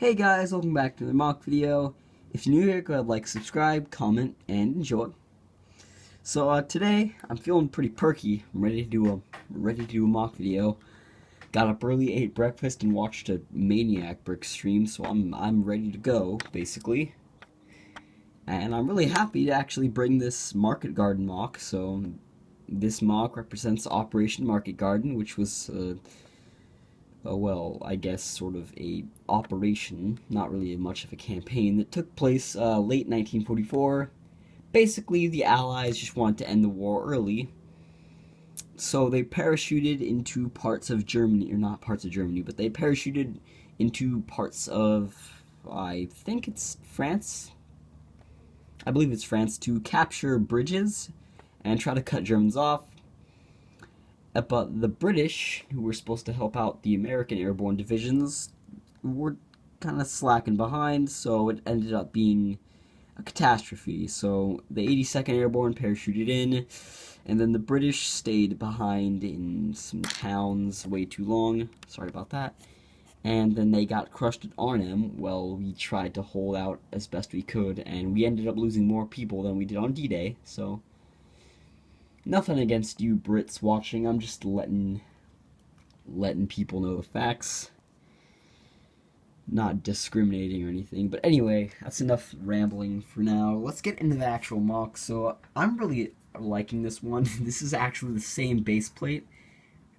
Hey guys, welcome back to the MOC video. If you're new here, go ahead, like, subscribe, comment, and enjoy. So today I'm feeling pretty perky. I'm ready to do a MOC video. Got up early, ate breakfast, and watched a Maniac Brick stream. So I'm ready to go, basically. And I'm really happy to actually bring this Market Garden MOC. So this MOC represents Operation Market Garden, which was well, I guess sort of a operation, not really much of a campaign, that took place late 1944. Basically, the Allies just wanted to end the war early, so they parachuted into parts of Germany, or not parts of Germany, but they parachuted into parts of, I think it's France? I believe it's France, to capture bridges and try to cut Germans off. But the British, who were supposed to help out the American airborne divisions, were kind of slacking behind, so it ended up being a catastrophe. So the 82nd Airborne parachuted in, and then the British stayed behind in some towns way too long. Sorry about that. And then they got crushed at Arnhem. Well, we tried to hold out as best we could, and we ended up losing more people than we did on D-Day, so nothing against you Brits watching, I'm just letting people know the facts. Not discriminating or anything, but anyway, that's enough rambling for now. Let's get into the actual MOC. So I'm really liking this one. This is actually the same base plate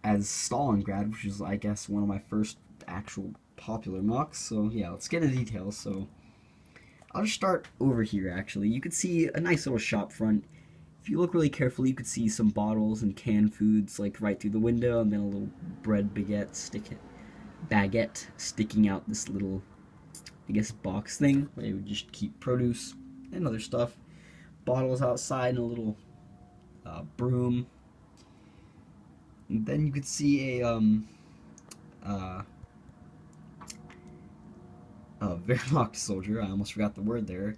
as Stalingrad, which is, I guess, one of my first actual popular MOCs. So yeah, let's get into details. So I'll just start over here, actually. You can see a nice little shop front. If you look really carefully, you could see some bottles and canned foods like right through the window, and then a little bread baguette sticking out this little, I guess, box thing where they would just keep produce and other stuff. Bottles outside and a little broom. And then you could see a Wehrmacht soldier. I almost forgot the word there.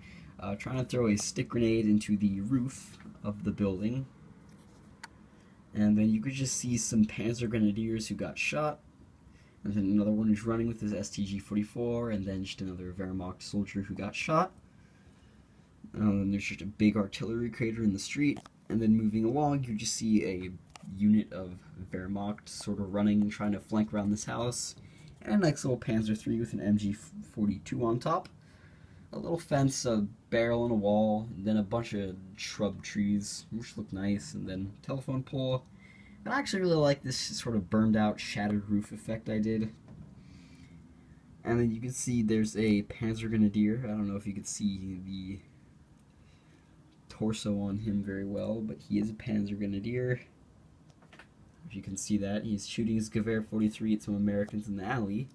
Trying to throw a stick grenade into the roof of the building. And then you could just see some Panzer Grenadiers who got shot. And then another one who's running with his STG-44, and then just another Wehrmacht soldier who got shot. And then there's just a big artillery crater in the street. And then moving along, you just see a unit of Wehrmacht sort of running, trying to flank around this house. And a nice little Panzer III with an MG-42 on top. A little fence, a barrel and a wall, and then a bunch of shrub trees, which look nice, and then telephone pole. And I actually really like this sort of burned out, shattered roof effect I did. And then you can see there's a Panzer Grenadier. I don't know if you can see the torso on him very well, but he is a Panzer Grenadier. If you can see that, he's shooting his Gewehr 43 at some Americans in the alley.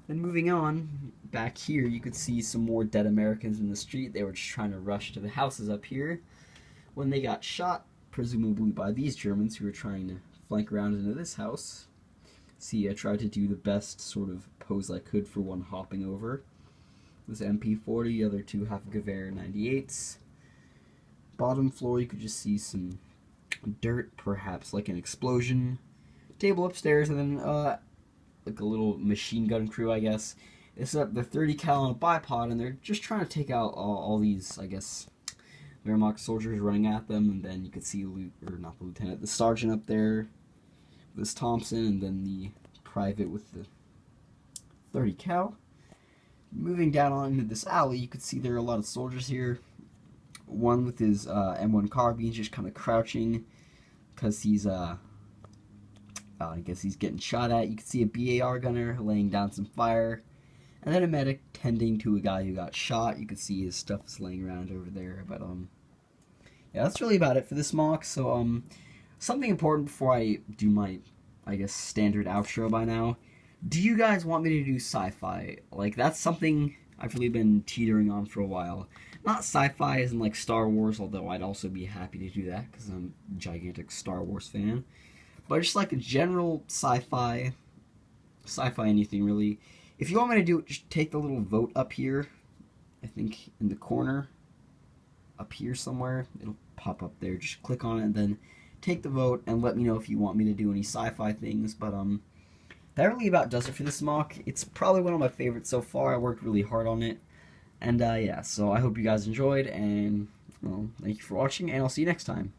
Then moving on, back here you could see some more dead Americans in the street. They were just trying to rush to the houses up here when they got shot, presumably by these Germans who were trying to flank around into this house. See, I tried to do the best sort of pose I could for one hopping over. This MP40, the other two have Gewehr 98s. Bottom floor you could just see some dirt, perhaps like an explosion. Table upstairs, and then like a little machine gun crew, I guess. It's the 30 cal on a bipod, and they're just trying to take out all these, I guess, Wehrmacht soldiers running at them. And then you could see the sergeant up there with his Thompson, and then the private with the 30 cal. Moving down on into this alley, you could see there are a lot of soldiers here. One with his M1 carbine just kind of crouching because he's I guess he's getting shot at. You can see a BAR gunner laying down some fire, and then a medic tending to a guy who got shot. You can see his stuff is laying around over there, but yeah, that's really about it for this MOC. So something important before I do my, I guess, standard outro by now. Do you guys want me to do sci-fi? Like, that's something I've really been teetering on for a while. Not sci-fi as in like Star Wars, although I'd also be happy to do that because I'm a gigantic Star Wars fan. But just like a general sci-fi anything really. If you want me to do it, just take the little vote up here, I think in the corner, up here somewhere, it'll pop up there. Just click on it and then take the vote and let me know if you want me to do any sci-fi things. But that really about does it for this MOC. It's probably one of my favorites so far. I worked really hard on it. And yeah, so I hope you guys enjoyed, and well, thank you for watching, and I'll see you next time.